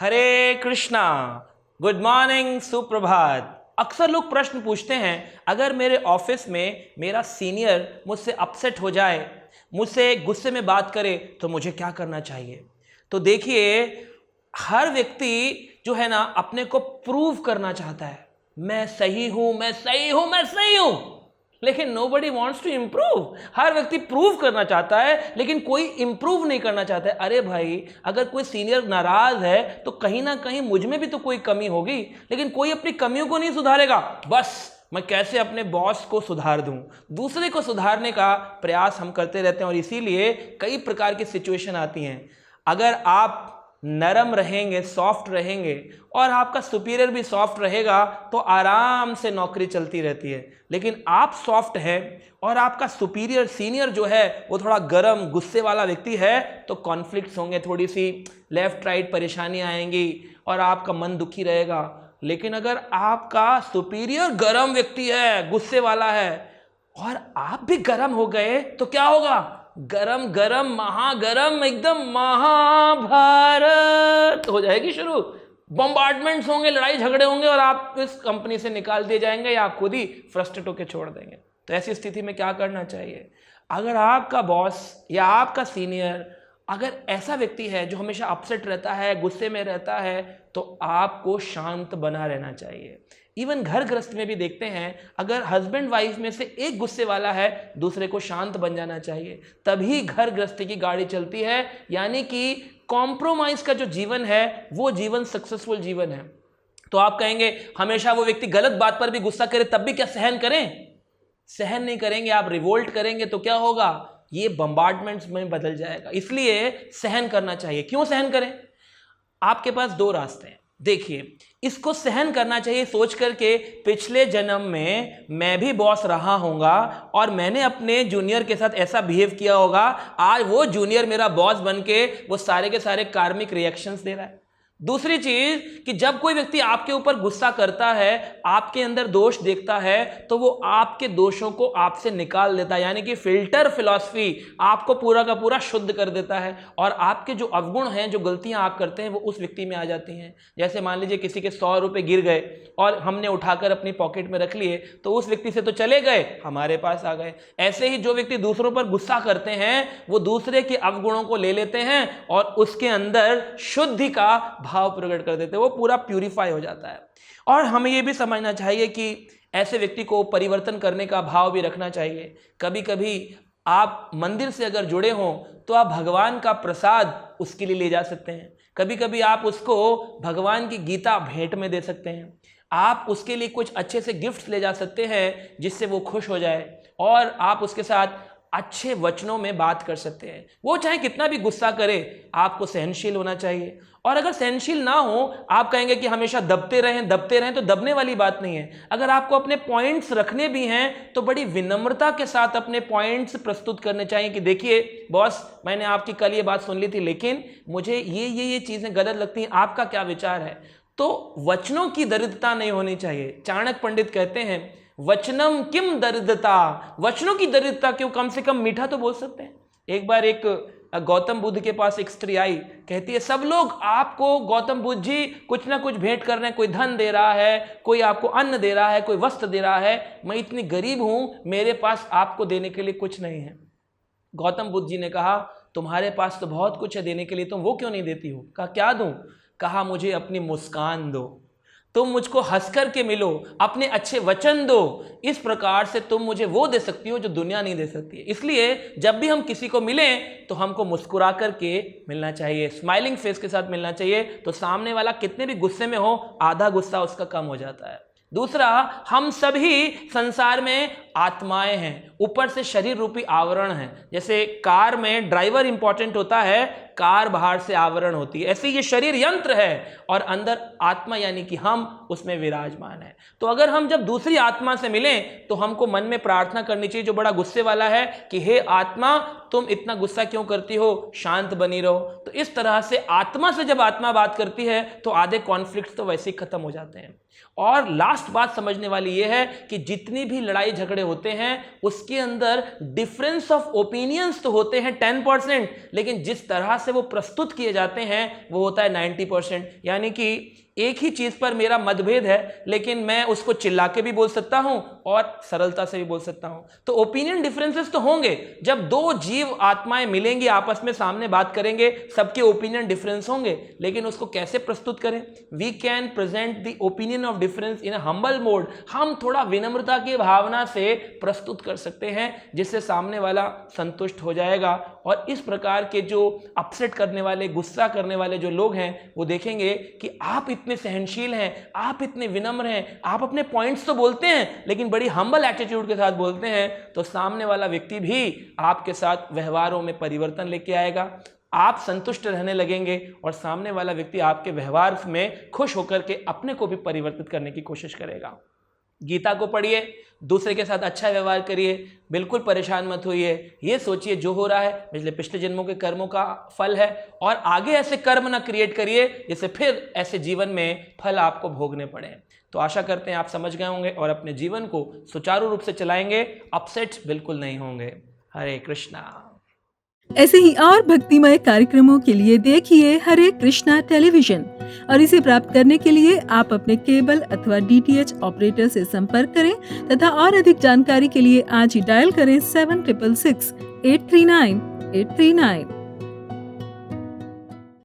हरे Krishna, good morning, सुप्रभात। अक्सर लोग प्रश्न पूछते हैं, अगर मेरे ऑफिस में मेरा सीनियर मुझसे अपसेट हो जाए, मुझसे गुस्से में बात करे, तो मुझे क्या करना चाहिए। तो देखिए, हर व्यक्ति जो है ना अपने को प्रूव करना चाहता है, मैं सही हूं, मैं सही हूं, मैं सही हूं। लेकिन nobody wants to improve। हर व्यक्ति प्रूव करना चाहता है, लेकिन कोई इंप्रूव नहीं करना चाहता है। अरे भाई, अगर कोई सीनियर नाराज है तो कहीं ना कहीं मुझ में भी तो कोई कमी होगी, लेकिन कोई अपनी कमियों को नहीं सुधारेगा। बस मैं कैसे अपने बॉस को सुधार दूं, दूसरे को सुधारने का प्रयास हम करते रहते हैं, और इसीलिए कई प्रकार की सिचुएशन आती हैं। अगर आप नरम रहेंगे, सॉफ्ट रहेंगे, और आपका सुपीरियर भी सॉफ्ट रहेगा, तो आराम से नौकरी चलती रहती है। लेकिन आप सॉफ्ट हैं और आपका सुपीरियर, सीनियर जो है वो थोड़ा गरम, गुस्से वाला व्यक्ति है, तो कॉन्फ्लिक्ट्स होंगे, थोड़ी सी लेफ्ट राइट परेशानियां आएंगी और आपका मन दुखी रहेगा। लेकिन अगर आपका सुपीरियर गरम व्यक्ति है, गुस्से वाला है, और आप भी गरम हो गए, तो क्या होगा? गरम गरम महागरम, एकदम महाभारत हो जाएगी शुरू। बम्बार्डमेंट्स होंगे, लड़ाई झगड़े होंगे, और आप इस कंपनी से निकाल दिए जाएंगे या आप खुद ही फ्रस्ट्रेट होकर छोड़ देंगे। तो ऐसी स्थिति में क्या करना चाहिए? अगर आपका बॉस या आपका सीनियर अगर ऐसा व्यक्ति है जो हमेशा अपसेट रहता है, गुस्से में रहता है, तो आपको शांत बना रहना चाहिए। इवन घर गृहस्थ में भी देखते हैं, अगर हस्बैंड वाइफ में से एक गुस्से वाला है, दूसरे को शांत बन जाना चाहिए, तभी घर गृहस्थी की गाड़ी चलती है। यानी कि कॉम्प्रोमाइज का जो जीवन है वो जीवन सक्सेसफुल जीवन है। तो आप कहेंगे हमेशा वो व्यक्ति गलत बात पर भी गुस्सा करे, तब भी क्या सहन करें? सहन नहीं करेंगे, आप रिवोल्ट करेंगे तो क्या होगा? ये बम्बार्डमेंट्स में बदल जाएगा। इसलिए सहन करना चाहिए। क्यों सहन करें? आपके पास दो रास्ते हैं। देखिए, इसको सहन करना चाहिए सोच करके, पिछले जन्म में मैं भी बॉस रहा होगा और मैंने अपने जूनियर के साथ ऐसा बिहेव किया होगा, आज वो जूनियर मेरा बॉस बन के वो सारे के सारे कार्मिक रिएक्शंस दे रहा है। दूसरी चीज कि जब कोई व्यक्ति आपके ऊपर गुस्सा करता है, आपके अंदर दोष देखता है, तो वो आपके दोषों को आपसे निकाल देता है। यानी कि फिल्टर फिलॉसफी आपको पूरा का पूरा शुद्ध कर देता है, और आपके जो अवगुण हैं, जो गलतियां आप करते हैं, वो उस व्यक्ति में आ जाती हैं। जैसे मान लीजिए किसी के 100 रुपये गिर गए और हमने उठाकर अपनी पॉकेट में रख लिए, तो उस व्यक्ति से तो चले गए, हमारे पास आ गए। ऐसे ही जो व्यक्ति दूसरों पर गुस्सा करते हैं, वो दूसरे के अवगुणों को ले लेते हैं और उसके अंदर शुद्धि का भाव प्रकट कर देते हैं, वो पूरा प्यूरिफाई हो जाता है। और हमें ये भी समझना चाहिए कि ऐसे व्यक्ति को परिवर्तन करने का भाव भी रखना चाहिए। कभी कभी आप मंदिर से अगर जुड़े हों तो आप भगवान का प्रसाद उसके लिए ले जा सकते हैं। कभी कभी आप उसको भगवान की गीता भेंट में दे सकते हैं। आप उसके लिए कुछ अच्छे से गिफ्ट्स ले जा सकते हैं जिससे वो खुश हो जाए, और आप उसके साथ अच्छे वचनों में बात कर सकते हैं। वो चाहे कितना भी गुस्सा करे, आपको सहनशील होना चाहिए। और अगर सहनशील ना हो, आप कहेंगे कि हमेशा दबते रहें, तो दबने वाली बात नहीं है। अगर आपको अपने पॉइंट्स रखने भी हैं, तो बड़ी विनम्रता के साथ अपने पॉइंट्स प्रस्तुत करने चाहिए कि देखिए बॉस, मैंने आपकी कल ये बात सुन ली थी, लेकिन मुझे ये चीज़ें गलत लगती हैं, आपका क्या विचार है? तो वचनों की दरिद्रता नहीं होनी चाहिए। चाणक्य पंडित कहते हैं, वचनम किम दरिद्रता, वचनों की दरिद्रता क्यों, कम से कम मीठा तो बोल सकते हैं। एक बार एक गौतम बुद्ध के पास एक स्त्री आई, कहती है सब लोग आपको गौतम बुद्ध जी कुछ ना कुछ भेंट कर रहे हैं, कोई धन दे रहा है, कोई आपको अन्न दे रहा है, कोई वस्त्र दे रहा है, मैं इतनी गरीब हूं, मेरे पास आपको देने के लिए कुछ नहीं है। गौतम बुद्ध जी ने कहा तुम्हारे पास तो बहुत कुछ है देने के लिए, तुम वो क्यों नहीं देती हो? कहा क्या दूं? कहा मुझे अपनी मुस्कान दो, तुम मुझको हंस कर के मिलो, अपने अच्छे वचन दो। इस प्रकार से तुम मुझे वो दे सकती हो जो दुनिया नहीं दे सकती है। इसलिए जब भी हम किसी को मिलें तो हमको मुस्कुरा करके मिलना चाहिए, स्माइलिंग फेस के साथ मिलना चाहिए। तो सामने वाला कितने भी गुस्से में हो, आधा गुस्सा उसका कम हो जाता है। दूसरा, हम सभी संसार में आत्माएं हैं, ऊपर से शरीर रूपी आवरण है। जैसे कार में ड्राइवर इंपॉर्टेंट होता है, कार बाहर से आवरण होती है, ऐसे ये शरीर यंत्र है और अंदर आत्मा यानी कि हम उसमें विराजमान है। तो अगर हम जब दूसरी आत्मा से मिलें तो हमको मन में प्रार्थना करनी चाहिए, जो बड़ा गुस्से वाला है, कि हे आत्मा तुम इतना गुस्सा क्यों करती हो, शांत बनी रहो। तो इस तरह से आत्मा से जब आत्मा बात करती है तो आधे कॉन्फ्लिक्ट तो वैसे ही खत्म हो जाते हैं। और लास्ट बात समझने वाली यह है कि जितनी भी लड़ाई झगड़े होते हैं उसके अंदर डिफरेंस ऑफ ओपिनियंस तो होते हैं 10%, लेकिन जिस तरह से वो प्रस्तुत किए जाते हैं वो होता है 90%। यानी कि एक ही चीज पर मेरा मतभेद है, लेकिन मैं उसको चिल्ला के भी बोल सकता हूं और सरलता से भी बोल सकता हूं। तो ओपिनियन डिफरेंसेस तो होंगे, जब दो जीव आत्माएं मिलेंगी, आपस में सामने बात करेंगे, सबके ओपिनियन डिफरेंस होंगे, लेकिन उसको कैसे प्रस्तुत करें? We can present the opinion of difference in humble mode. हम थोड़ा विनम्रता की भावना से प्रस्तुत कर सकते हैं, जिससे सामने वाला संतुष्ट हो जाएगा। और इस प्रकार के जो अपसेट करने वाले, गुस्सा करने वाले जो लोग हैं, वो देखेंगे कि आप इतने सहनशील हैं, आप इतने विनम्र हैं, आप अपने पॉइंट्स तो बोलते हैं लेकिन बड़ी हम्बल एटीट्यूड के साथ बोलते हैं, तो सामने वाला व्यक्ति भी आपके साथ व्यवहारों में परिवर्तन लेके आएगा। आप संतुष्ट रहने लगेंगे और सामने वाला व्यक्ति आपके व्यवहार में खुश होकर के अपने को भी परिवर्तित करने की कोशिश करेगा। गीता को पढ़िए, दूसरे के साथ अच्छा व्यवहार करिए, बिल्कुल परेशान मत होइए, ये सोचिए जो हो रहा है पिछले जन्मों के कर्मों का फल है, और आगे ऐसे कर्म ना क्रिएट करिए जिससे फिर ऐसे जीवन में फल आपको भोगने पड़े। तो आशा करते हैं आप समझ गए होंगे और अपने जीवन को सुचारू रूप से चलाएंगे, अपसेट बिल्कुल नहीं होंगे। हरे कृष्णा। ऐसे ही और भक्तिमय कार्यक्रमों के लिए देखिए हरे कृष्णा टेलीविजन, और इसे प्राप्त करने के लिए आप अपने केबल अथवा DTH ऑपरेटर से संपर्क करें तथा और अधिक जानकारी के लिए आज ही डायल करें 7666 839 839।